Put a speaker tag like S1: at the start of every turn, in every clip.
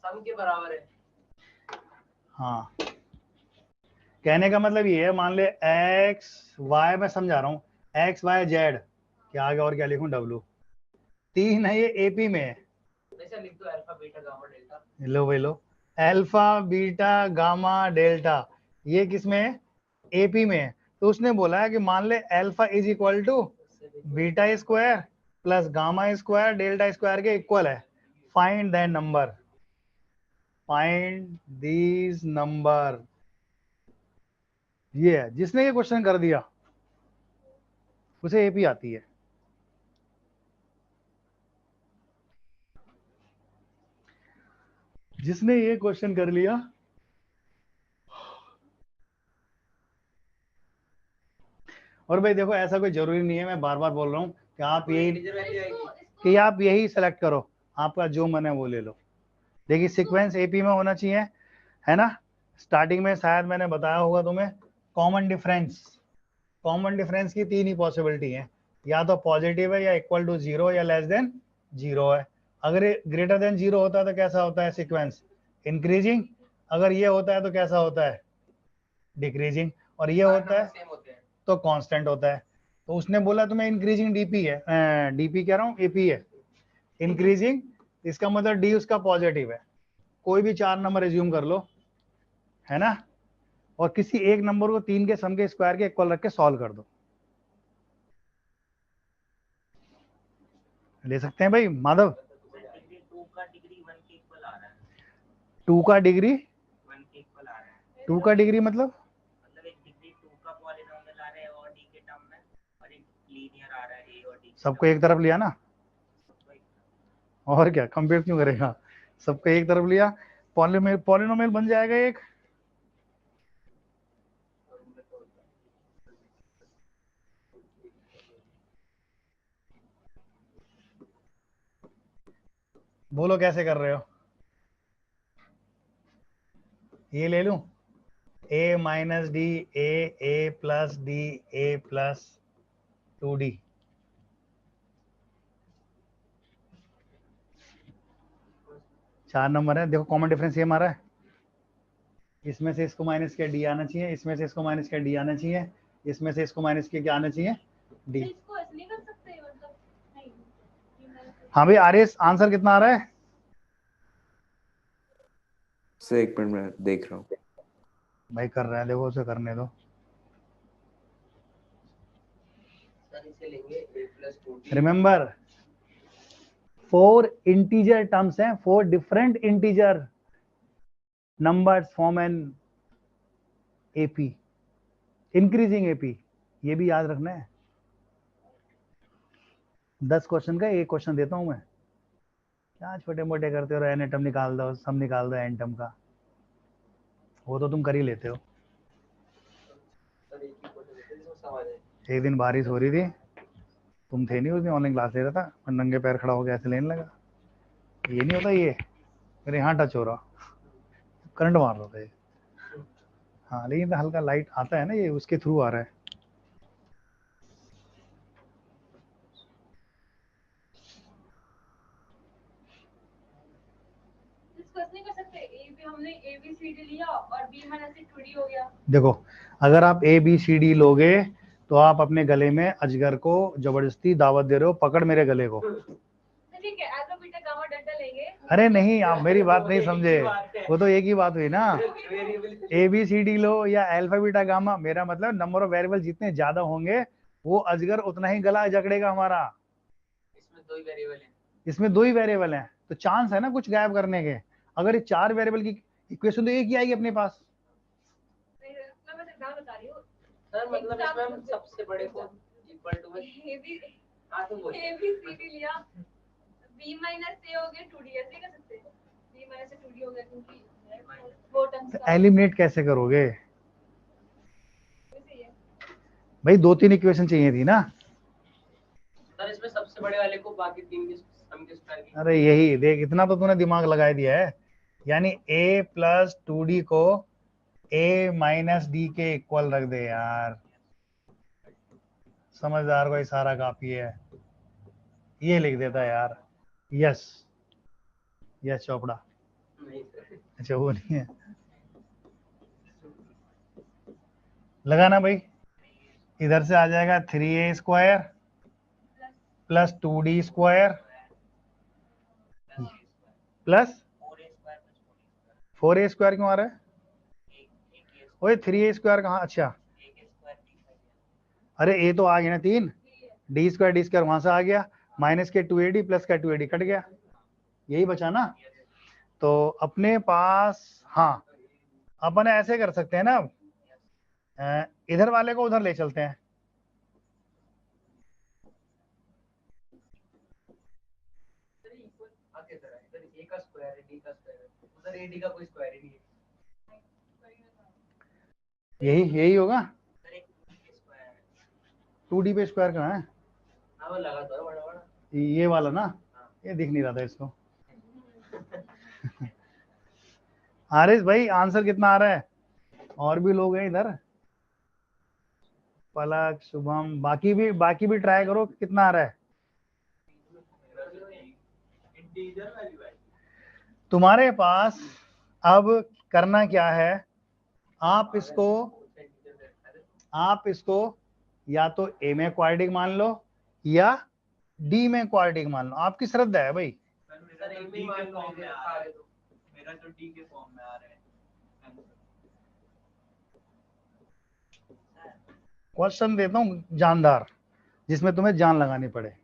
S1: सम के बराबर है।
S2: हाँ, कहने का मतलब ये है, मान ले एक्स वाई, मैं समझा रहा हूँ, एक्स वाई जेड, क्या आगे और क्या लिखूं, डब्लू, तीन है, ये एपी में है।
S1: ऐसा लिख दो अल्फा बीटा गामा डेल्टा।
S2: लो भाई लो, अल्फा बीटा गामा डेल्टा, ये किसमें है, एपी में है। तो उसने बोला है कि मान ले alpha is equal to beta square plus gamma square delta square के इक्वल है। Find that number, find these number. ये है, जिसने ये क्वेश्चन कर दिया उसे एपी आती है। जिसने ये क्वेश्चन कर लिया, और भाई देखो ऐसा कोई जरूरी नहीं है, मैं बार बार बोल रहा हूँ कि आप यही सेलेक्ट करो, आपका जो मन है वो ले लो। देखिए सीक्वेंस एपी में होना चाहिए, है ना। स्टार्टिंग में शायद मैंने बताया होगा तुम्हें, कॉमन डिफरेंस की तीन ही पॉसिबिलिटी है, या तो पॉजिटिव है, या इक्वल टू जीरो, या लेस देन जीरो है। अगर ये ग्रेटर देन जीरो होता है तो कैसा होता है सीक्वेंस, इंक्रीजिंग। अगर ये होता है तो कैसा होता है, डिक्रीजिंग। और ये होता है तो कांस्टेंट होता है। तो उसने बोला तुम्हें इंक्रीजिंग डीपी है, डीपी कह रहा हूँ, एपी है इंक्रीजिंग, इसका मतलब डी उसका पॉजिटिव है। कोई भी चार नंबर एज्यूम कर लो, है ना, और किसी एक नंबर को तीन के सम के स्क्वायर के इक्वल रख के सॉल्व कर दो। ले सकते हैं भाई माधव।
S1: 2 का डिग्री 1 के इक्वल आ रहा है।
S2: 2 का डिग्री
S1: 1 के इक्वल आ रहा है।
S2: 2 का डिग्री मतलब
S1: एक डिग्री 2 का पॉलीनोमियल आ रहा है और डी के टर्म में, और एक लीनियर आ रहा है ए और डी।
S2: सबको एक तरफ लिया ना, और क्या कंपेयर क्यों करेगा, सबको एक तरफ लिया, पॉलिनोमियल बन जाएगा एक। बोलो कैसे कर रहे हो, ये ले लूं, a minus D A plus D A plus 2d, चार नंबर है। देखो कॉमन डिफरेंस ये हमारा है, इसमें से इसको माइनस किया डी आना चाहिए, इसमें से इसको माइनस किया डी आना चाहिए, इसमें से इसको माइनस किया क्या आना चाहिए, डी। हाँ भाई आर्यस, आंसर कितना आ रहा है?
S3: सर एक मिनट में देख रहा हूँ।
S2: भाई कर रहा है, देखो उसे करने दो। रिमेंबर 4 इंटीजर टर्म्स हैं, 4 different integer numbers form an AP, increasing AP, ये भी याद रखना है। 10 क्वेश्चन का एक क्वेश्चन देता हूं मैं, क्या छोटे मोटे करते हो, एन निकाल दो, सम निकाल दो एन का, वो तो तुम कर ही लेते हो। एक दिन बारिश हो रही थी, तुम थे नहीं उस दिन, ऑनलाइन क्लास ले रहा था, मैं नंगे पैर खड़ा हो गया ऐसे लेने लगा, ये नहीं होता, ये मेरे यहाँ टच हो रहा, करंट मार रहा था ये। हाँ लेकिन हल्का लाइट आता है ना, ये उसके थ्रू आ रहा है। हमने ABCD लिया और B माइनस C हो गया। देखो अगर आप ABCD लोगे तो आप अपने गले में अजगर को जबरदस्ती दावत दे रहे हो, पकड़ मेरे गले को। ठीक है, अल्फा बीटा गामा डेल्टा लेंगे। अरे नहीं, आप मेरी बात नहीं समझे, वो तो एक ही बात हुई ना। ABCD लो या अल्फा बीटा गामा, मेरा मतलब नंबर ऑफ वेरिएबल जितने ज्यादा होंगे वो अजगर उतना ही गला जकड़ेगा हमारा। इसमें दो ही वेरिएबल हैं, तो चांस है ना कुछ गायब करने के। अगर ये 4 वेरिएबल की इक्वेशन तो एक ही आएगी अपने पास। मैं बस एग्जाम बता रही हूं सर, मतलब इसमें हम सबसे बड़े को इक्वल टू में ABCD लिया, B माइनस A हो गया 2D, ऐसे कर सकते हैं, B माइनस से 2D हो गया क्योंकि वो टर्म्स का एलिमिनेट कैसे करोगे भाई, 2-3 इक्वेशन चाहिए थी ना
S1: सर। इसमें सबसे बड़े वाले को बाकी तीन के सम के स्क्वायर की।
S2: अरे यही देख, इतना तो तूने दिमाग लगा दिया है, यानी A प्लस 2D को A माइनस डी के इक्वल रख दे यार, समझदार को इशारा काफी है, ये लिख देता यार। यस यस चोपड़ा,
S1: नहीं
S2: अच्छा वो नहीं है, लगाना भाई। इधर से आ जाएगा 3a square plus 2d square plus 4a square क्यों आ रहा है? ओए 3a स्क्वायर कहाँ? अच्छा अरे a तो आ गया ना 3, डी स्क्वायर वहां से आ गया, माइनस के 2ad प्लस का 2ad कट गया, यही बचा ना। तो अपने पास, हाँ अपन ऐसे कर सकते हैं ना, इधर वाले को उधर ले चलते हैं। यही यही होगा। 2d पे स्क्वायर कहाँ है? ये वाला ना, ये दिख नहीं रहा था इसको। हारिस भाई आंसर कितना आ रहा है? और भी लोग हैं इधर, पलक, शुभम, बाकी भी ट्राई करो कितना आ रहा है। तुम्हारे पास अब करना क्या है, आप इसको या तो a में क्वाड्रेटिक मान लो या d में क्वाड्रेटिक मान लो, आपकी श्रद्धा है भाई।
S4: मेरा तो d के फॉर्म में आ रहा है।
S2: क्वेश्चन देता हूँ जानदार, जिसमें तुम्हें जान लगानी पड़े,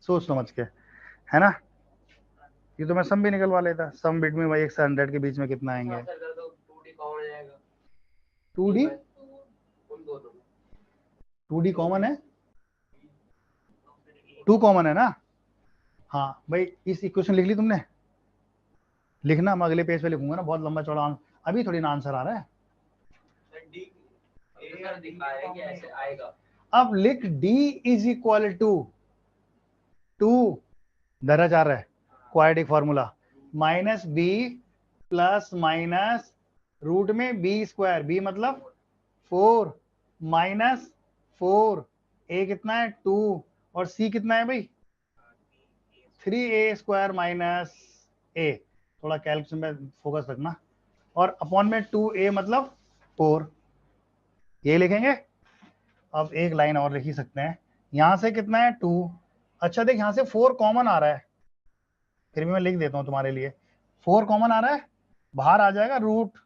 S2: सोच समझ के, है ना। ये तो मैं सम भी निकलवा लेता, सम बिटवीन y x 100 के बीच में कितना आएंगे? 2d कॉमन है, 2 कॉमन है ना। हाँ भाई इस इक्वेशन लिख ली तुमने? लिखना, मैं अगले पेज पे लिखूंगा ना, बहुत लंबा चौड़ा अभी थोड़ी ना आंसर आ रहा है। अब लिख d इज इक्वल टू 2 धरा जा रहा है quadratic formula, minus b plus minus root में b स्क्वायर, b मतलब 4 माइनस 4, a कितना है 2 और c कितना है भाई 3a स्क्वायर माइनस a, थोड़ा कैलकुलेशन में फोकस रखना, और अपॉन में 2a मतलब 4, ये लिखेंगे। अब एक लाइन और लिख ही सकते हैं, यहां से कितना है 2, अच्छा देख यहां से 4 कॉमन आ रहा है, फिर भी मैं लिख देता हूं तुम्हारे लिए, 4 कॉमन आ रहा है, बाहर आ जाएगा रूट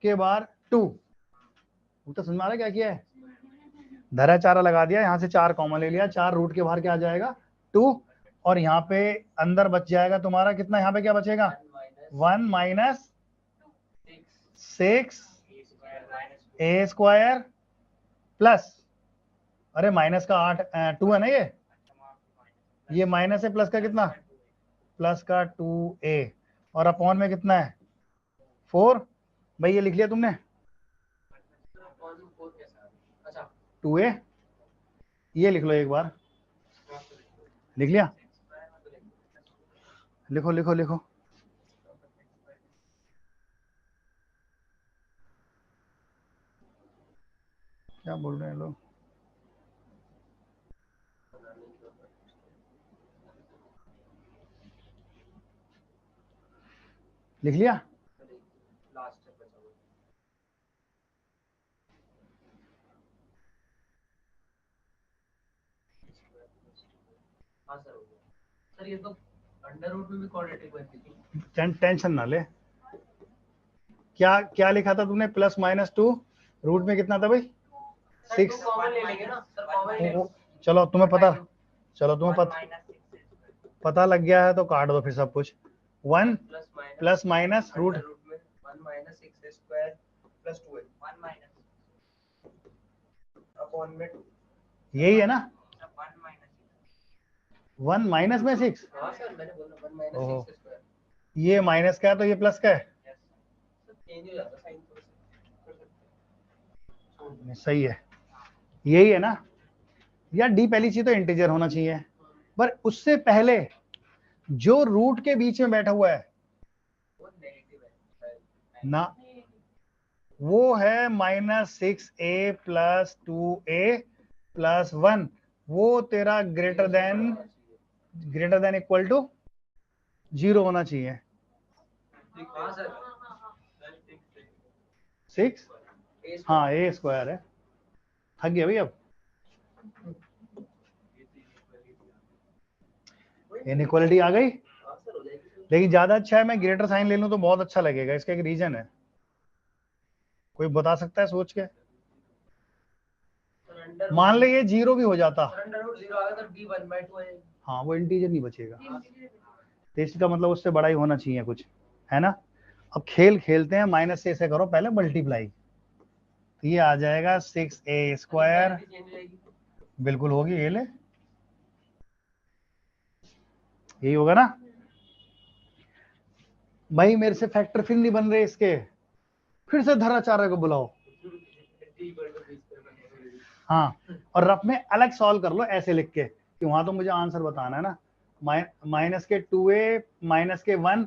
S2: के बाहर 2, तो समझ में आ रहा है क्या किया है, धरा चारा लगा दिया, यहां से 4 कॉमन ले लिया, 4 रूट के बाहर क्या आ जाएगा 2, और यहाँ पे अंदर बच जाएगा तुम्हारा कितना, यहाँ पे क्या बचेगा 1 माइनस 6 a स्क्वायर प्लस, अरे माइनस का 8 2 है ना, ये माइनस है, प्लस का कितना, प्लस का 2a, और अपॉन में कितना है 4, भाई ये लिख लिया तुमने 2a, ये लिख लो एक बार, लिख लिया, लिखो लिखो लिखो, क्या बोल रहे हैं लोग, लिख लिया।
S4: सर ये तो अंडर रूट में भी क्वाड्रेटिक बनती थी।
S2: टेंशन ना ले, क्या क्या लिखा था तुमने, प्लस माइनस 2, रूट में कितना था भाई 6,
S4: कॉमन ले लेंगे ना सर, कॉमन ले
S2: चलो तुम्हें पता लग गया है तो काट दो फिर सब कुछ, 1 plus minus root
S4: 1 minus 6 square plus 2 1 minus upon में,
S2: यही है ना 1 माइनस में 6,
S4: हाँ सर मैंने बोला 1 माइनस 6 स्क्वायर,
S2: ये माइनस का है तो ये प्लस का है,
S4: चेंज हो जाता साइन,
S2: सही है, यही है ना। यार डी पहली चीज तो इंटीजर होना चाहिए, पर उससे पहले जो रूट के बीच में बैठा हुआ है
S4: वो नेगेटिव है
S2: ना, वो है -6a प्लस 2a प्लस 1, वो तेरा ग्रेटर देन इक्वल टू 0 होना चाहिए,
S4: हाँ सर
S2: 6,
S4: A
S2: हाँ ए स्क्वायर है। थक गया भाई अब। इनइक्वालिटी आ गई,
S4: आंसर हो जाएगी।
S2: लेकिन ज्यादा अच्छा है मैं ग्रेटर साइन ले लूं तो बहुत अच्छा लगेगा। इसका एक रीजन है, कोई बता सकता है सोच के? मान ले ये 0 भी हो जाता,
S4: अंडर रूट 0 आ गया तो d 1/2 है।
S2: हाँ वो इंटीजर नहीं बचेगा, तो इसका मतलब उससे बड़ा ही होना चाहिए कुछ, है ना। अब खेल खेलते हैं, माइनस से ऐसे करो पहले मल्टीप्लाई, तो ये आ जाएगा 6a²। बिल्कुल होगी, ये ले, यही होगा ना भाई। मेरे से फैक्टर फिर नहीं बन रहे इसके, फिर से धराचार्य को बुलाओ। हाँ, और रफ में अलग सॉल्व कर लो ऐसे लिख के, कि वहां तो मुझे आंसर बताना है ना। माइनस के 2a माइनस के 1,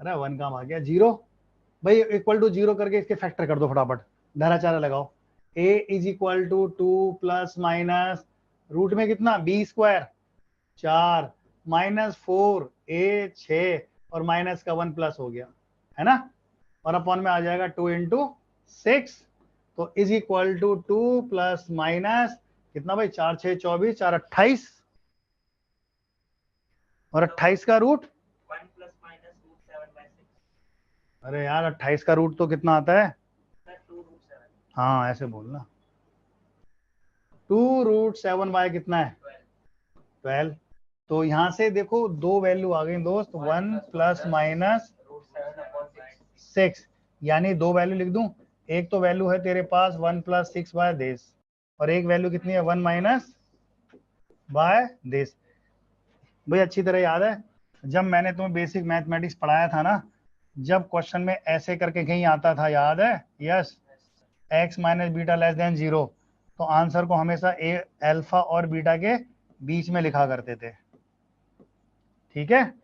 S2: अरे 1 काम आ गया, 0 भाई, इक्वल टू 0 करके इसके फैक्टर कर दो फटाफट, धराचार्य लगाओ। a is equal to 2 plus minus root में कितना b² 4 माइनस 4 a 6 और माइनस का 1 प्लस हो गया, है ना। और अपॉन में आ जाएगा 2 इंटू 6, तो is equal to 2 plus minus कितना भाई, 4 6 24 4 28, और 28 का रूट,
S1: 1 प्लस माइनस रूट 7/6
S2: अरे यार 28 का रूट तो कितना आता है?
S1: सर 2√7
S2: हाँ ऐसे बोलना, 2√7 बाय कितना है 12। तो यहां से देखो दो वैल्यू आ गई दोस्त, 1 प्लस माइनस
S4: रूट 7/6
S2: 6, यानी दो वैल्यू लिख दूं। एक तो वैल्यू है तेरे पास 1 प्लस 6 बाय दिस, और एक वैल्यू कितनी है 1 माइनस बाय दिस। भाई अच्छी तरह याद है, जब मैंने तुम्हें बेसिक मैथमेटिक्स पढ़ाया था ना, जब क्वेश्चन में ऐसे करके कहीं आता था, याद है? Yes, x minus beta less than 0, तो आंसर को हमेशा ए अल्फा और बीटा के बीच में लिखा करते थे, ठीक है।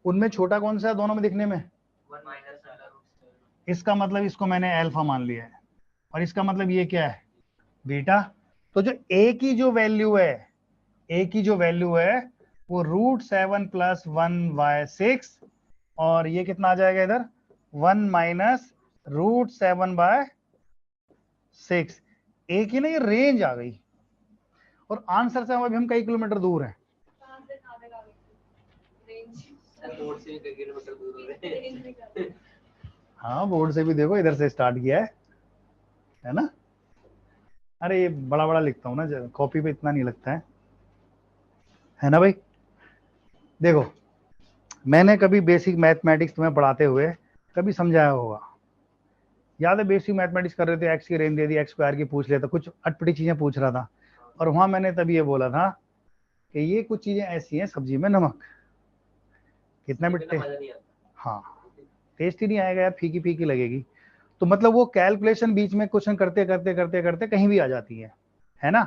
S2: उनमें छोटा कौन सा है दोनों में दिखने में?
S4: 1 माइनस
S2: इसका मतलब इसको मैंने अल्फा मान लिया है, और इसका मतलब ये क्या है बीटा। तो जो a की जो वैल्यू है, a की जो वैल्यू है वो √7 प्लस 1/6, और ये कितना आ जाएगा इधर 1 माइनस √7/6। a की ना ये रेंज आ गई, और आंसर से अभी हम कई किलोमीटर दूर हैं।
S4: बोर्ड से कई किलोमीटर दूर हो रहे हैं।
S2: हाँ बोर्ड से भी देखो, इधर से स्टार्ट किया है ना। अरे ये बड़ा बड़ा लिखता हूँ ना, कॉपी पे इतना नहीं लगता है ना भाई। देखो मैंने कभी बेसिक मैथमेटिक्स तुम्हें पढ़ाते हुए कभी समझाया होगा, याद है? बेसिक मैथमेटिक्स कर रहे थे, एक्स की रेंज दे दी, x² की पूछ लेता, कुछ अटपटी चीजें पूछ रहा था, और वहां मैंने तभी ये बोला था कि ये कुछ चीजें ऐसी हैं, सब्जी में नमक, कितना मिट्टे,
S4: मजा नहीं आता।
S2: हाँ टेस्ट ही नहीं आएगा यार, फीकी फीकी लगेगी। तो मतलब वो कैलकुलेशन बीच में क्वेश्चन करते करते करते करते कहीं भी आ जाती है ना।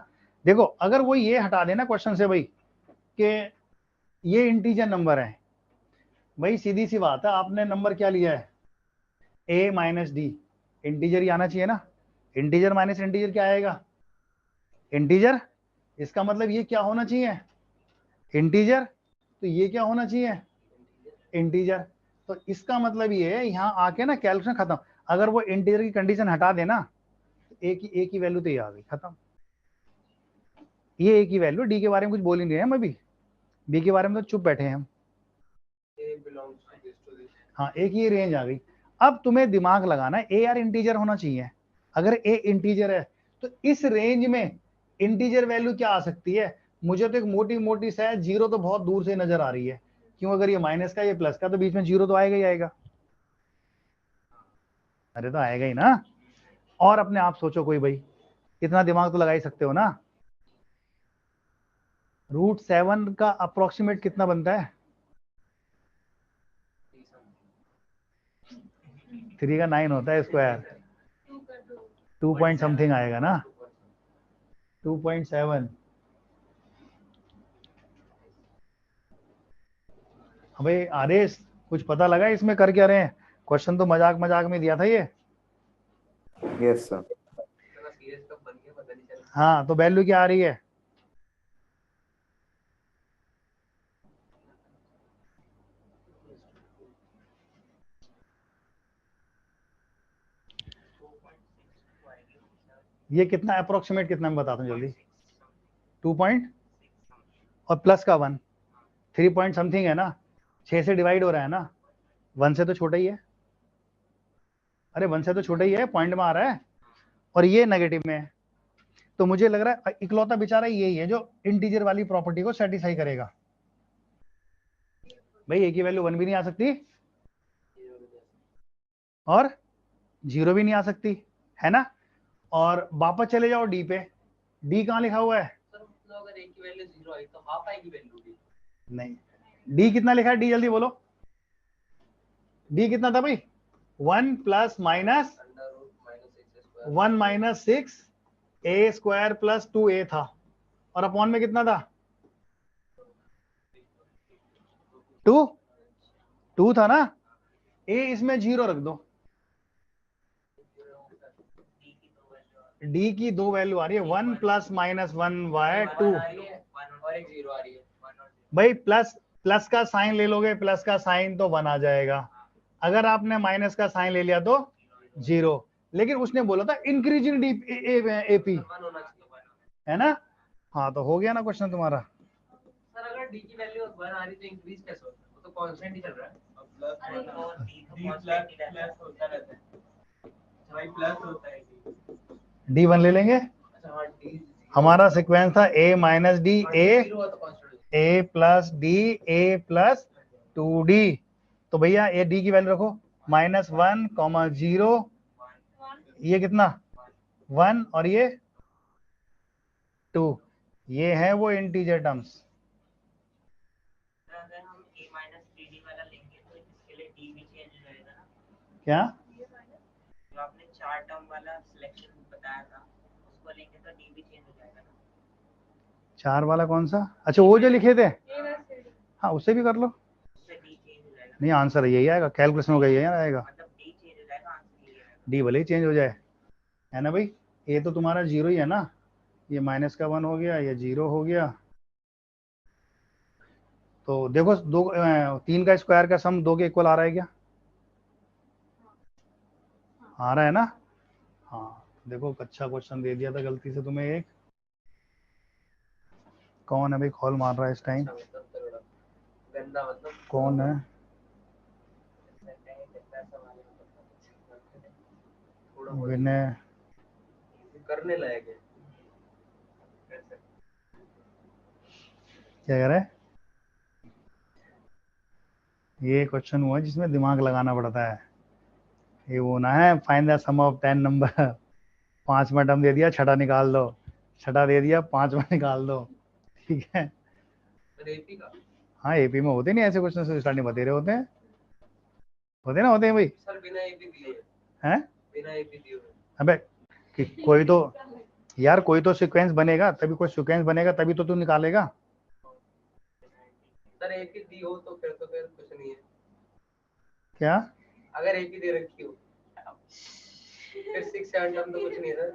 S2: देखो अगर वो ये हटा देना क्वेश्चन से भाई कि ये इंटीजर नंबर है, भाई सीधी सी बात है, आपने नंबर क्या लिया है a माइनस डी, इंटीजर ही आना चाहिए ना। इंटीजर माइनस इंटीजर क्या आएगा इंटीजर, इसका मतलब ये क्या होना चाहिए इंटीजर, तो ये क्या होना चाहिए इंटीजर। तो इसका मतलब ये है यहाँ आके ना कैलकुलेशन खत्म। अगर वो इंटीजर की कंडीशन हटा देना, तो ए की वैल्यू तो ये आ गई, खत्म। ये ए की वैल्यू, डी के बारे में कुछ बोल ही नहीं रहे हम अभी, बी के बारे में तो चुप बैठे हैं हम।
S4: A belongs to this to this.
S2: हाँ एक ही रेंज आ गई। अब तुम्हें दिमाग लगाना है, ए यार इंटीजर होना चाहिए। अगर ए इंटीजर है तो इस रेंज में इंटीजर वैल्यू क्या आ सकती है? मुझे तो एक मोटी मोटी सा है, 0 तो बहुत दूर से नजर आ रही है, क्यों? अगर ये माइनस का ये प्लस का, तो बीच में 0 तो आएगा ही आएगा। अरे तो आएगा ही ना। और अपने आप सोचो कोई भाई, इतना दिमाग तो लगा ही सकते हो ना। √7 का अप्रोक्सीमेट कितना बनता है? 3 का 9 होता है स्क्वायर, 2 पॉइंट समथिंग आएगा ना, 2.7। अबे आदेश, कुछ पता लगा इसमें कर क्या रहे हैं? क्वेश्चन तो मजाक मजाक में दिया था ये।
S3: Yes, sir.
S4: इतना सीरियस कब बन गया पता नहीं चला।
S2: हाँ तो वैल्यू क्या आ रही है? ये कितना अप्रोक्सीमेट कितना मैं बताता हूँ जल्दी, 2 पॉइंट और प्लस का 1, 3 पॉइंट समथिंग है ना, 6 से डिवाइड हो रहा है ना, 1 से तो छोटा ही है, अरे 1 से तो छोटा ही है, पॉइंट में आ रहा है, और ये नेगेटिव में है, तो मुझे लग रहा है इकलौता बेचारा यही है जो इंटीजर वाली प्रॉपर्टी को सेटिस्फाई करेगा। भाई ए की वैल्यू 1 भी नहीं आ सकती और 0 भी नहीं आ सकती, है ना। और वापस चले जाओ डी पे, डी कहाँ लिखा हुआ है?
S4: सर मतलब अगर a की वैल्यू 0 आई तो हाफ आएगी वैल्यू डी।
S2: नहीं, डी कितना लिखा है? डी जल्दी बोलो, डी कितना था भाई? 1 plus minus
S4: under root -6
S2: 1 minus 6 a square plus 2a था, और अपॉन में कितना था? 2 था ना, ए इसमें 0 रख दो, डी की 2 वैल्यू आ रही है, 1 प्लस माइनस 1 बाय 2।
S4: और एक 0 आ रही है, 1 और 0।
S2: भाई प्लस का साइन ले लोगे, प्लस का साइन तो 1 आ जाएगा, अगर आपने माइनस का साइन ले लिया तो 0, लेकिन उसने बोला था इंक्रीजिंग डी एपी,
S4: 1 होना चाहिए,
S2: है ना। हाँ तो हो गया ना क्वेश्चन तुम्हारा।
S4: सर अगर डी की वैल्यू 1 आ रही तो इंक्रीज कैसे होता है? वो तो कांस्टेंट ही चल रहा है। प्लस होता रहता है भाई, प्लस होता है
S2: डी 1 ले लेंगे,
S4: अच्छा हाँ डी
S2: हमारा सीक्वेंस था ए माइनस डी ए
S4: 0 हुआ तो constant
S2: A plus D A plus 2d, तो भैया ये डी की वैल्यू रखो -1, 0, ये कितना 1 और ये 2, ये है वो इंटीजर टर्म्स।
S1: अगर हम a माइनस 3d वाला लेंगे तो इसके लिए d भी चेंज हो जाएगा ना।
S2: क्या?
S1: जो आपने 4 टर्म वाला सिलेक्शन बताया था उसको लेंगे तो d भी चेंज हो जाएगा ना।
S2: 4 वाला कौन सा? अच्छा वो जो लिखे थे, हाँ उससे भी कर लो,
S1: उससे d चेंज हो जाएगा,
S2: नहीं आंसर यही आएगा, कैलकुलेशन होगा यही आएगा,
S1: मतलब d चेंज हो जाएगा, आंसर यही आएगा।
S2: डी भले ही चेंज हो जाए, है ना भाई। ए तो तुम्हारा 0 ही है ना, ये माइनस का 1 हो गया, ये 0 हो गया, तो देखो 3 का स्क्वायर का सम 2 के इक्वल आ रहा है क्या? आ रहा है ना। हाँ देखो अच्छा क्वेश्चन दे दिया था गलती से तुम्हें एक, कौन है भाई कॉल मार रहा है इस टाइम?
S4: गंदा मतलब
S2: कौन है? विनय
S4: करने लायक है।
S2: क्या कह रहा है? ये क्वेश्चन हुआ जिसमें दिमाग लगाना पड़ता है, ये वो ना है find the sum of 10 number, 5 में टर्म दे दिया, छठा निकाल दो, छठा दे दिया 5 में निकाल दो, ठीक है।
S4: एपी का
S2: हाँ एपी में होते नहीं ऐसे क्वेश्चन, स्टार्टिंग बतेरे होते हैं, होते ना, होते हैं भाई,
S4: सर बिना एपी दिए
S2: हैं?
S4: बिना एपी दिए
S2: अबे कि कोई तो यार कोई तो सीक्वेंस बनेगा तभी, कोई सीक्वेंस बनेगा तभी तो तू निकालेगा।
S4: सर एपी दी हो तो फिर कुछ नहीं है।
S2: क्या?
S4: अगर एपी दे रखी हो फिर 6 7 टर्म तो कुछ नहीं है सर।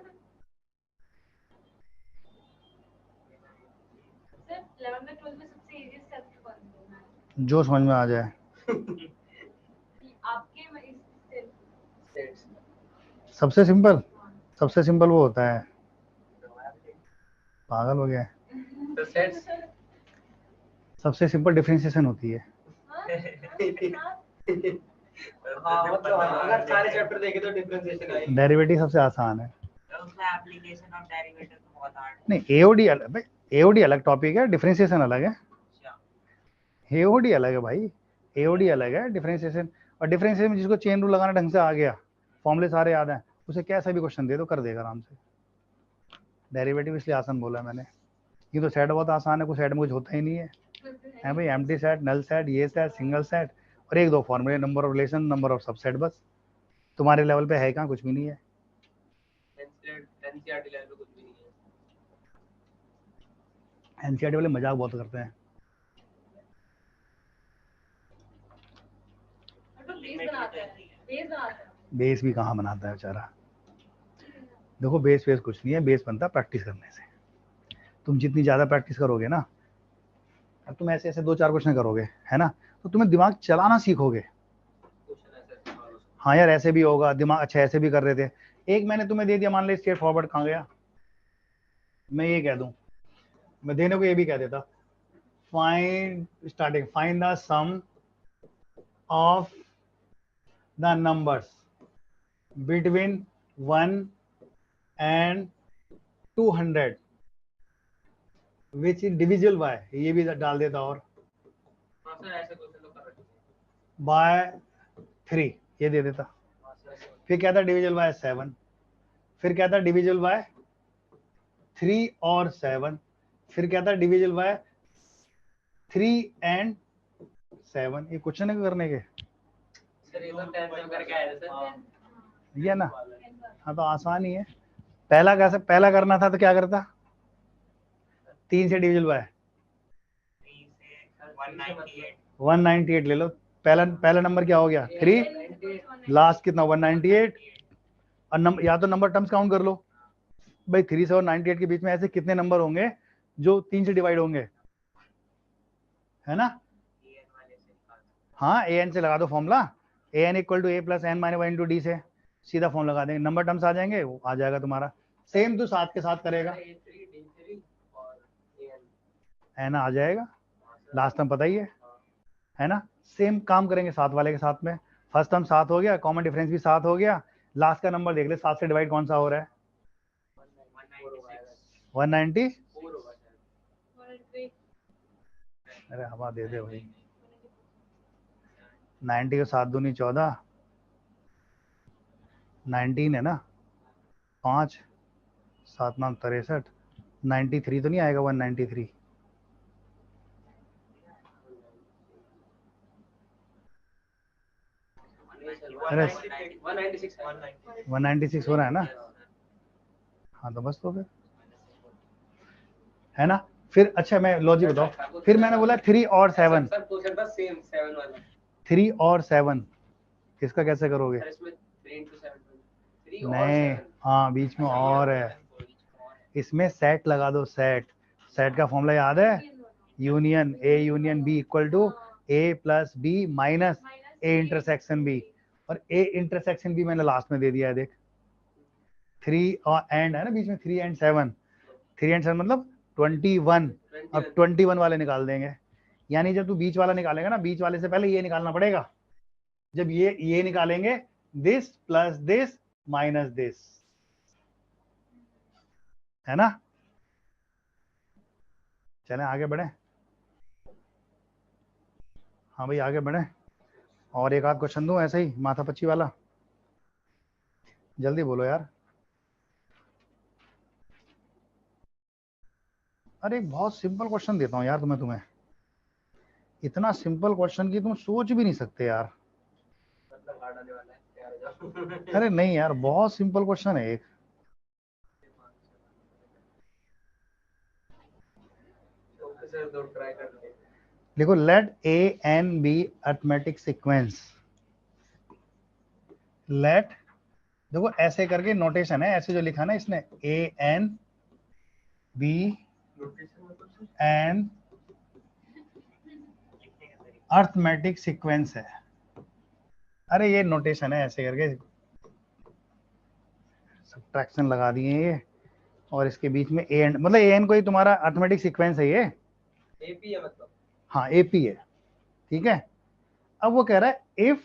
S5: सर 11th में 12th में सबसे इजीएस्ट सब्जेक्ट कौन सा है?
S2: जो समझ में आ जाए।
S5: आपके
S4: सेट्स
S2: सबसे सिंपल वो होता है, पागल हो गया है।
S4: तो सेट्स
S2: सबसे सिंपल डिफरेंशिएशन होती है।
S4: हाँ मतलब अगर सारे चैप्टर देखे तो डिफरेंशिएशन आएगी।
S2: डेरिवेटिव सबसे आसान है।
S1: तो उसका एप्लीकेशन ऑफ डेरिवेटिव तो बहुत हार्ड है।
S2: नहीं एओडी अलग भाई, एओडी अलग टॉपिक है, डिफरेंशिएशन अलग है।
S1: अच्छा
S2: एओडी अलग है भाई, एओडी अलग है, डिफरेंशिएशन और डिफरेंशिएशन में जिसको चेन रूल लगाना ढंग से आ गया, फॉर्मूले सारे याद हैं, उसे कैसा भी क्वेश्चन दे दो कर देगा आराम से। डेरिवेटिव इसलिए आसान बोला मैंने, ये तो सेट बहुत आसान है, कोई सेट में कुछ होता ही नहीं है भाई, एम्प्टी सेट, नल सेट, ये सेट, सिंगल सेट और 1-2 फॉर्मूले, number of relation, number of subset, बस। तुम्हारे लेवल पे है कहाँ, कुछ भी नहीं है।
S4: एनसीईआरटी लेवल पे कुछ भी नहीं है।
S2: एनसीईआरटी वाले मजाक बहुत करते हैं।
S5: तो बेस बनाते हैं
S2: बेस भी कहाँ बनाता है बेचारा। देखो बेस कुछ नहीं है, बेस बनता है प्रैक्टिस करने से। तुम जितनी ज़्यादा प्रैक्टिस करोगे ना, अब तुम ऐसे 2-4 क्वेश्चन करोगे, है ना, तो तुम्हें दिमाग चलाना सीखोगे। हाँ यार ऐसे भी होगा दिमाग, अच्छा ऐसे भी कर रहे थे। एक मैंने तुम्हें दे दिया, मान लो स्ट्रेट फॉरवर्ड कहाँ गया, मैं ये कह दूं, मैं देने को ये भी कह देता, find starting, find the sum of the numbers between 1 and 200 which is divisible by, ये भी डाल देता, और
S4: हाँ सर ऐसे क्वेश्चन तो कर रहे थे।
S2: बाय 3 ये दे देता।
S4: हाँ सर
S2: फिर क्या था, डिविजिबल बाय 7, फिर क्या था डिविजिबल बाय 3 और 7, फिर क्या था डिविजिबल बाय 3 and 7। ये क्वेश्चन है करने के,
S4: सर ये तो 10 में करके आए थे सर।
S2: ये है ना। हाँ तो आसान ही है। पहला कैसे, पहला करना था तो क्या करता, 3 से डिविजिबल बाय
S1: 3 से 198
S2: 198 ले लो। पहला पहला नंबर क्या हो गया 3, लास्ट कितना 198, और नंबर या तो नंबर टर्म्स काउंट कर लो भाई, 3 से और 98 के बीच में ऐसे कितने नंबर होंगे जो 3 से डिवाइड होंगे, है ना।
S1: एन वाले से निकाल दो।
S2: हाँ ए एन से लगा दो formula, a n equal to a plus n minus 1 into d से सीधा फॉर्म लगा देंगे, नंबर टर्म्स आ जाएंगे, वो आ जाएगा तुम्हारा। सेम तो साथ के साथ करेगा,
S4: A3 D3 और AN।
S2: है ना, आ जाएगा। लास्ट टर्म पता ही है ना। सेम काम करेंगे साथ वाले के साथ में, फर्स्ट टर्म 7 हो गया, कॉमन डिफरेंस भी 7 हो गया, लास्ट का नंबर देख ले 7 से डिवाइड कौन सा हो रहा है, 190।
S4: 4 होगा शायद।
S2: अरे हवा दे दे भाई, 90 को 7 दूनी 14, 19 है ना, 5 7 9 63, 93 तो नहीं आएगा, 193। अरे
S4: 196
S2: 196 हो रहा है ना, हाँ तो बस तो फिर है ना। फिर अच्छा मैं लॉजिक बताओ, फिर मैंने बोला 3 और 7,
S4: सर क्वेश्चन था सेम 7 वाला।
S2: 3 और 7 इसका कैसे करोगे,
S4: सर इसमें 3 into 7 3 और
S2: नहीं
S4: 7।
S2: हाँ बीच में और है, इसमें सेट लगा दो, सेट, सेट का फॉर्मूला याद है, union a union b equal to a plus b minus a intersection b, और ए इंटरसेक्शन बी मैंने लास्ट में दे दिया है देख, 3 और एंड है ना बीच में, 3 and 7, 3 and 7 मतलब 21। अब 21 वाले निकाल देंगे, यानी जब तू बीच वाला निकालेगा ना, बीच वाले से पहले ये निकालना पड़ेगा, जब ये निकालेंगे this plus this minus this, है ना। चलें आगे बढ़े, हाँ भाई आगे बढ़े, और एक आध क्वेश्चन दूं ऐसे ही माथा पच्ची वाला, जल्दी बोलो यार। अरे एक बहुत सिंपल क्वेश्चन देता हूँ यार तुम्हें इतना सिंपल क्वेश्चन की तुम सोच भी नहीं सकते यार।
S4: मतलब हार्ड आने वाला है, तैयार हो जाओ।
S2: अरे नहीं यार बहुत सिंपल क्वेश्चन है एक,
S4: ओके सर दो ट्राई करते हैं।
S2: देखो let A and B arithmetic sequence, let, देखो ऐसे करके नोटेशन है, ऐसे जो लिखा ना इसने, ए एन बी
S4: नोटेशन मतलब सर
S2: एन अरिथमेटिक सीक्वेंस है, अरे ये नोटेशन है, ऐसे करके सब्ट्रैक्शन लगा दिए ये, और इसके बीच में ए एन, मतलब ए एन कोई तुम्हारा अरिथमेटिक सीक्वेंस है ये,
S4: एपी है मतलब।
S2: हाँ एपी है, ठीक है। अब वो कह रहा है if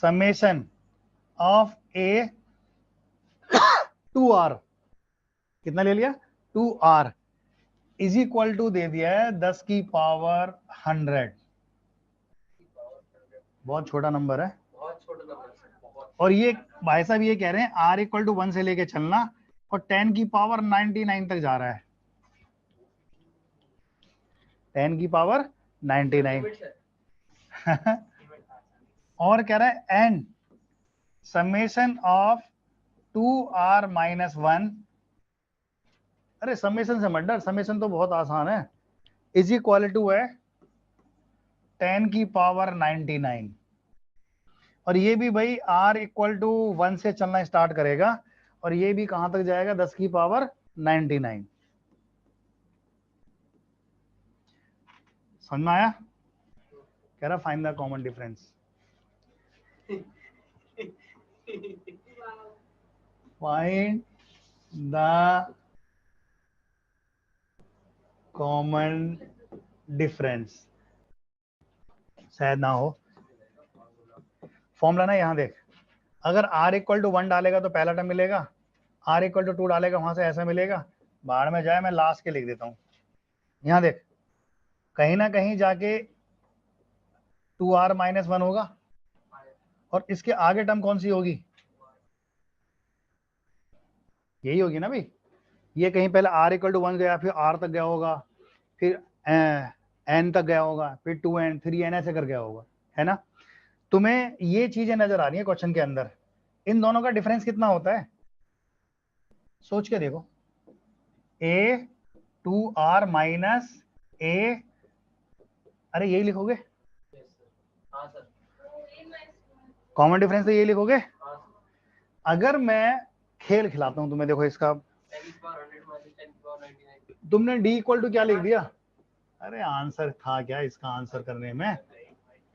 S2: summation of a to r, कितना ले लिया 2r इज इक्वल टू दे दिया है 10 की पावर 100, बहुत छोटा नंबर है,
S4: बहुत छोटा नंबर है सर, बहुत।
S2: और ये भाई साहब ये कह रहे हैं r इक्वल टू 1 से लेके चलना, और 10 की पावर 99 तक जा रहा है, 10 की पावर 99 और कह रहा है and summation of 2r minus 1, अरे समेशन से मत डर, समेशन तो बहुत आसान है, इज इक्वल टू है 10 की पावर 99, और ये भी भाई r इक्वल टू 1 से चलना स्टार्ट करेगा, और ये भी कहां तक जाएगा 10 की पावर 99, समझ में आया। कह रहा find the common difference.
S5: Wow.
S2: Find the common difference, शायद ना हो। फॉर्मूला ना यहाँ देख, अगर r इक्वल टू 1 डालेगा तो पहला टर्म मिलेगा, r इक्वल टू 2 डालेगा वहां से ऐसा मिलेगा। बाहर में जाए, मैं लास्ट के लिख देता हूँ। यहाँ देख, कहीं ना कहीं जाके 2r माइनस 1 होगा, और इसके आगे टर्म कौन सी होगी? यही होगी ना भाई। ये कहीं पहले r इक्वल टू 1 गया, फिर r तक गया होगा, फिर n तक गया होगा, फिर 2n 3n ऐसे कर गया होगा, है ना। तुम्हें ये चीजें नजर आ रही है क्वेश्चन के अंदर। इन दोनों का डिफरेंस कितना होता है सोच के देखो। a 2r माइनस a, अरे यही लिखोगे,
S4: हाँ सर।
S2: कॉमन डिफरेंस तो यही लिखोगे। अगर मैं खेल खिलाता हूं तुम्हें, देखो इसका
S4: 10^100 - 10^99।
S2: तुमने d इक्वल टू क्या लिख दिया? अरे आंसर था क्या इसका आंसर करने में?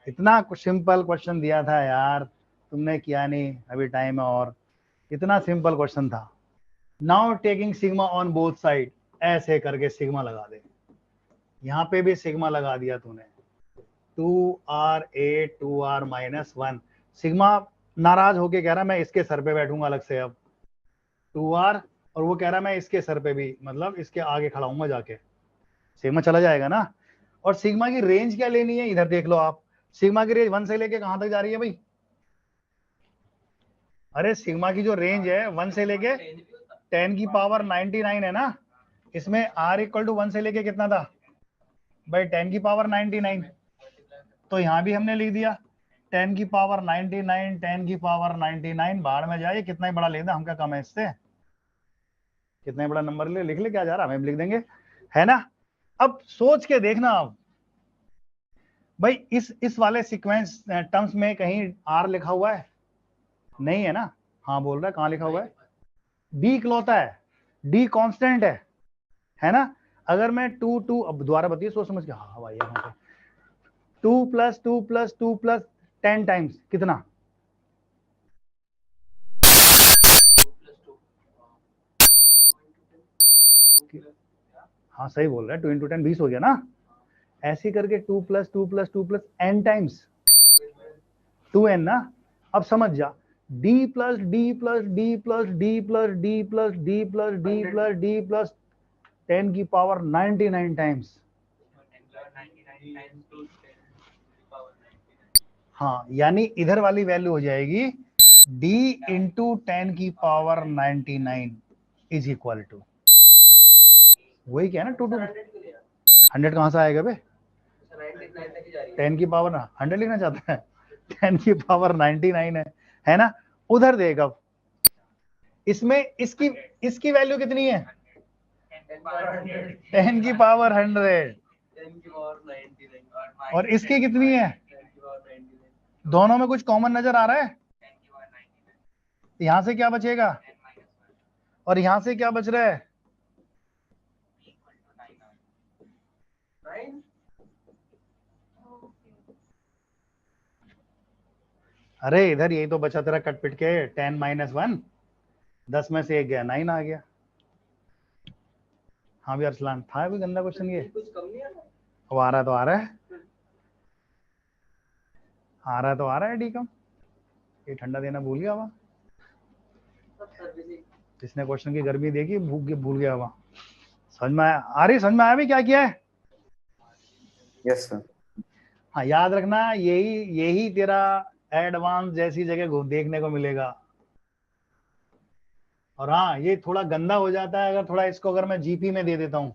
S2: इतना सिंपल क्वेश्चन दिया था यार, तुमने किया नहीं, अभी टाइम है और। इतना सिंपल क्वेश्चन था। Now taking sigma on both side, ऐसे करके सिग्मा लगा दे। यहाँ पे भी सिग्मा लगा दिया तूने, 2r 2r माइनस 1। सिग्मा नाराज होके कह रहा मैं इसके सर पे बैठूंगा अलग से अब, 2r, और वो कह रहा मैं इसके सर पे भी, मतलब इसके आगे खड़ा हूंगा जाके, सिग्मा चला जाएगा ना। और सिग्मा की रेंज क्या लेनी है, इधर देख लो आप। सिग्मा की रेंज 1 से लेके कहां तक जा रही है भाई? अरे सिग्मा की जो रेंज है 1 से लेके 10 की पावर 99 है ना। इसमें r इक्वल टू 1 से लेके कितना था भाई? 10 की पावर 99। तो यहां भी हमने लिख दिया 10 की पावर 99, 10 की पावर 99। बाहर में जाए, कितना ही बड़ा लेना, हम क्या कम है इससे? कितना ही बड़ा नंबर ले, लिख ले, क्या जा रहा है, हम लिख देंगे, है ना। अब सोच के देखना आप भाई, इस वाले सीक्वेंस टर्म्स में कहीं r लिखा हुआ है? नहीं है ना। हाँ बोल रहा है, कहाँ लिखा हुआ है? d इकलौता है, d कांस्टेंट है ना। अगर मैं 2 अब दोबारा बताइए सोच समझ के। हाँ भाई यहाँ पे 2 + 2 + 2 + 10 टाइम्स कितना?
S4: 2
S2: हाँ सही बोल रहा है, 2 × 10 20 हो गया ना। ऐसे करके 2 + 2 + 2 + n टाइम्स 2n ना। अब समझ जा, d + d + d + d + d + d + d + d + 10 की पावर 99 टाइम्स।
S4: 10^99 times 2 10 power 99।
S2: हाँ, यानी इधर वाली वैल्यू हो जाएगी d × 10 की पावर 99 इज इक्वल टू, वही क्या है ना, 2 2 100 कहां से आएगा बे?
S4: 99 तक ही जा रही है।
S2: 10 की पावर 100 लिखना चाहता है? 10 की पावर 99 है ना। उधर देख, अब इसमें इसकी वैल्यू कितनी है? 10 की पावर 100।
S4: 10 की पावर 99
S2: और इसकी कितनी है?
S4: 10 की पावर 99।
S2: दोनों में कुछ कॉमन नजर आ रहा है? यहां से क्या बचेगा और यहां से क्या बच रहा है?
S4: 9
S2: अरे इधर यही तो बचा तेरा कट पिट के, 10 - 1, 10 में से 1 गया, 9 आ गया। हाँ भी अरसलान, था भी गंदा क्वेश्चन ये।
S4: कुछ कम नहीं आ रहा।
S2: अब आ रहा है तो आ रहा है, आ रहा है तो आ रहा है डी कम। ये ठंडा देना भूल गया वहाँ,
S4: सब सर्विसिंग।
S2: जिसने क्वेश्चन की गर्मी देखी भूल गया वहाँ। समझ में आया? आ रही समझ में आया भी क्या किया है?
S3: Yes, sir.
S2: हाँ याद रखना, यही तेरा एडवांस जैसी जगह देखने को मिलेगा। और हाँ, ये थोड़ा गंदा हो जाता है अगर थोड़ा इसको अगर मैं जीपी में दे देता हूँ,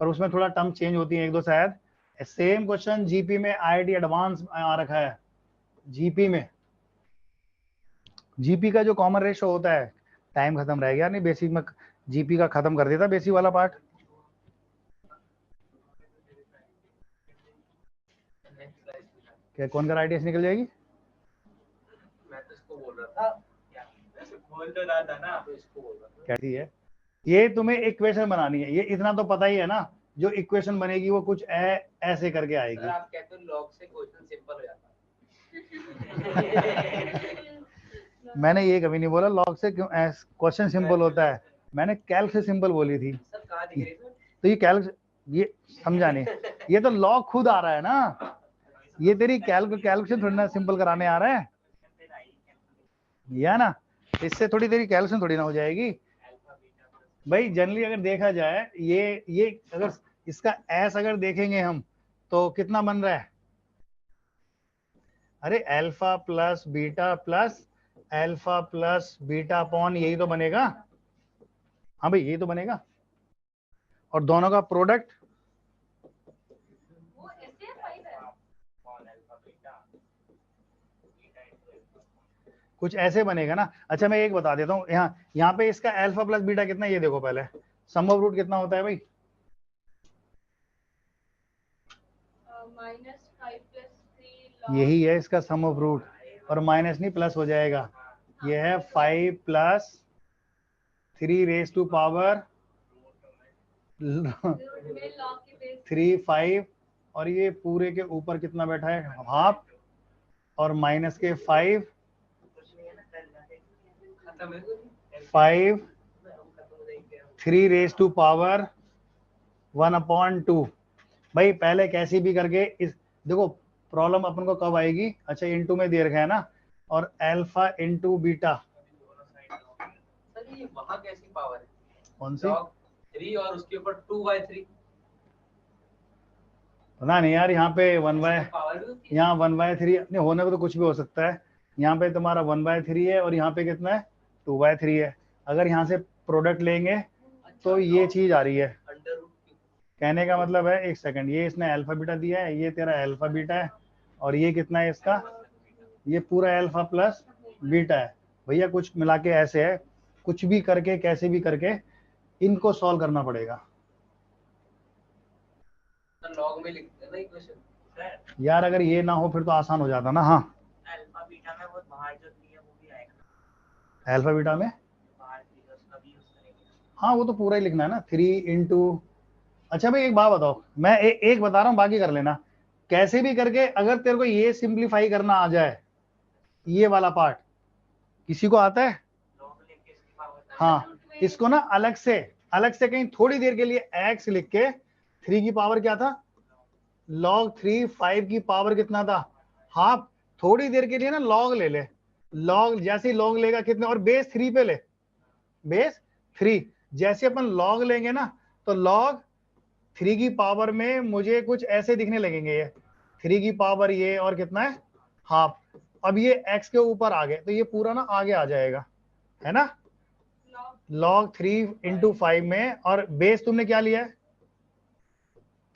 S2: पर उसमें थोड़ा टर्म चेंज होती है एक दो शायद। सेम क्वेश्चन जीपी में आईआईटी एडवांस आ रखा है। जीपी में, जीपी का जो कॉमन रेशो होता है, टाइम खत्म रह गया नहीं, बेसिक में जीपी का खत्म कर देता बेसिक वाला पार्ट। क्या कौन का आईटीएस निकल जाएगी?
S4: मैं तो इसको बोल रहा था, बोल तो रहा था ना, तो इसको बोल रहा था।
S2: कहती है ये तुम्हें एक इक्वेशन बनानी है, ये इतना तो पता ही है ना जो इक्वेशन बनेगी वो कुछ ऐसे करके
S4: सर
S2: आएगी।
S4: आप कहते हो लॉग से क्वेश्चन सिंपल हो जाता है।
S2: मैंने ये कभी नहीं बोला लॉग से क्यों क्वेश्चन सिंपल होता है, मैंने कैल्क से सिंपल बोली थी।
S4: सर कहाँ दिख रही सर?
S2: तो ये कैल्क, ये समझा नहीं, ये तो लॉग खुद आ रहा है ना, ये तेरी कैलकुलेशन थोड़ी ना सिंपल कराने आ रहा है, या ना, इससे थोड़ी तेरी कैलकुलेशन थोड़ी ना हो जाएगी भाई। जनरली अगर देखा जाए ये अगर इसका एस अगर देखेंगे हम तो कितना बन रहा है, अरे अल्फा प्लस बीटा अपॉन यही तो बनेगा। हाँ भाई यही तो बनेगा, और दोनों का प्रोडक्ट
S5: वो ऐसे 5 है।
S2: कुछ ऐसे बनेगा ना। अच्छा मैं एक बता देता हूँ, यहाँ पे इसका अल्फा प्लस बीटा कितना है ये देखो पहले, सम ऑफ रूट कितना होता है भाई?
S5: -5 + 3
S2: यही है इसका सम ऑफ रूट, और माइनस नहीं प्लस हो जाएगा। ये है 5 + 3 रेज टू पावर
S5: में लॉग की बेस
S2: 3 5, और ये पूरे के ऊपर कितना बैठा है हाफ, और माइनस के 5 3 रेज टू पावर 1/2। भाई पहले कैसी भी करके इस देखो प्रॉब्लम अपन को कब आएगी, अच्छा इनटू में दे रखा है ना, और अल्फा इनटू बीटा।
S4: सर ये वहाँ कैसी पावर है?
S2: कौन सी?
S4: लॉग 3 और उसके ऊपर 2/3
S2: पता नहीं यार, यहाँ पे 1/,
S4: पावर भी होती है?
S2: यहाँ 1/3 नहीं, होने को तो कुछ भी हो सकता है। यहाँ पे तुम्हारा 1/3 है और यहाँ पे कितना है 2/3 है। अगर यहाँ से प्रोडक्ट लेंगे तो ये चीज आ रही है।
S4: अंडर रूट
S2: कहने का मतलब है, एक सेकंड, ये इसने अल्फा बीटा दिया है, ये तेरा अल्फा बीटा है, और ये कितना है इसका, ये पूरा अल्फा प्लस बीटा है। भैया कुछ मिला के ऐसे है, कुछ भी करके कैसे भी करके इनको सॉल्व करना पड़ेगा।
S4: लॉग में लिखते हैं ना इक्वेशन।
S1: सर
S2: यार अगर ये ना हो फिर तो आसान हो जाता ना। हाँ
S1: अल्फा बीटा में वो बाहर जो दिया वो भी आएगा
S2: अल्फा बीटा में,
S1: बाहर दिया उसका भी यूज करेंगे।
S2: हाँ वो तो पूरा ही लिखना है ना, 3 इंटू। अच्छा भाई एक बात बताओ, मैं एक बता रहा हूँ बाकी कर लेना। कैसे भी करके अगर तेरे को ये सिंप्लीफाई करना आ जाए, ये वाला पार्ट किसी को आता है?
S1: लॉग लेके इसकी पावर
S2: हाँ, इसको ना अलग से कहीं थोड़ी देर के लिए x लिख के 3 की पावर क्या था, log 3, 5 की पावर कितना था हाफ, थोड़ी देर के लिए ना log ले ले, log जैसे ही log लेगा कितने, और बेस 3 पे ले, बेस 3 जैसे अपन log लेंगे ना तो log 3 की पावर में मुझे कुछ ऐसे दिखने लगेंगे, ये 3 की पावर ये और कितना है हाफ। अब ये x के ऊपर आ गए तो ये पूरा ना आगे आ जाएगा, है ना, log 3 इंटू 5 में, और बेस तुमने क्या लिया है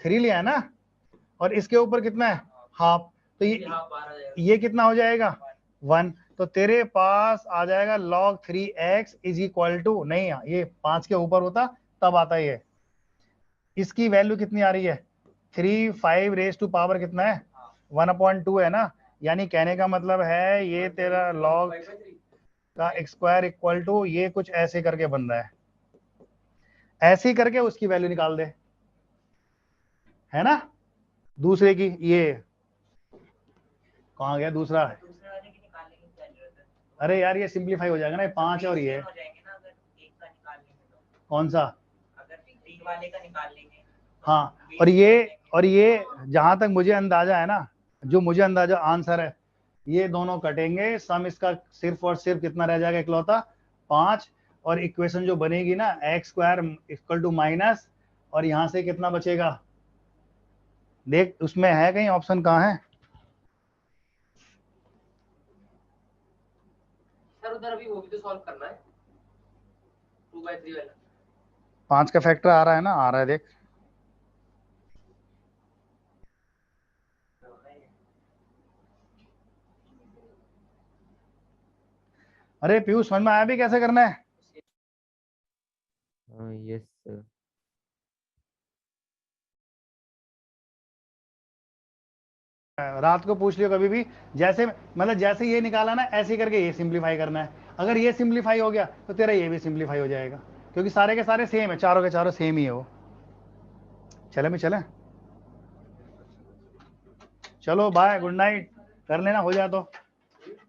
S2: 3 लिया है ना, और इसके ऊपर कितना है हाफ, तो ये कितना हो जाएगा 1। तो तेरे पास आ जाएगा log 3x is equal to, नहीं ये 5 के ऊपर होता तब आता है ये, इसकी वैल्यू कितनी आ रही है 3 5 रेज टू पावर कितना है 1/2 है ना, यानी कहने का मतलब है ये तेरा log का स्क्वायर इक्वल टू ये कुछ ऐसे करके बन रहा है, ऐसे ही करके उसकी वैल्यू निकाल दे, है ना। दूसरे की ये कहाँ गया दूसरा,
S1: दूसरे वाले की निकालने की क्या जरूरत है?
S2: अरे यार ये सिंप्लीफाई हो जाएगा ना, ये 5 है और ये
S1: हो जाएंगे ना अगर एक का निकाल लेंगे तो।
S2: कौन सा,
S1: अगर 3 वाले का निकाल लेंगे तो
S2: हाँ,
S1: बीच
S2: और
S1: में
S2: ये जहां तक मुझे अंदाजा है ना, जो मुझे अंदाजा आंसर है, ये दोनों कटेंगे, सम इसका सिर्फ और सिर्फ कितना रह जाएगा इकलौता 5, और इक्वेशन जो बनेगी ना x² इक्वल टू माइनस, और यहां से कितना बचेगा देख, उसमें है कहीं ऑप्शन, कहाँ है
S4: सर उधर अभी वो भी तो सॉल्व करना है 2/3 वाला।
S2: 5 का फैक्टर आ रहा है ना, आ रहा है देख, अरे पीयूष समझ में आया भी कैसे करना है?
S3: Yes sir.
S2: रात को पूछ लियो कभी भी, जैसे मतलब जैसे ये निकाला ना ऐसे ही करके ये सिंप्लीफाई करना है, अगर ये सिंप्लीफाई हो गया तो तेरा ये भी सिंप्लीफाई हो जाएगा, क्योंकि सारे के सारे सेम है, चारों के चारों सेम ही है वो। चले में चले, चलो बाय, गुड नाइट, कर लेना हो जाए तो।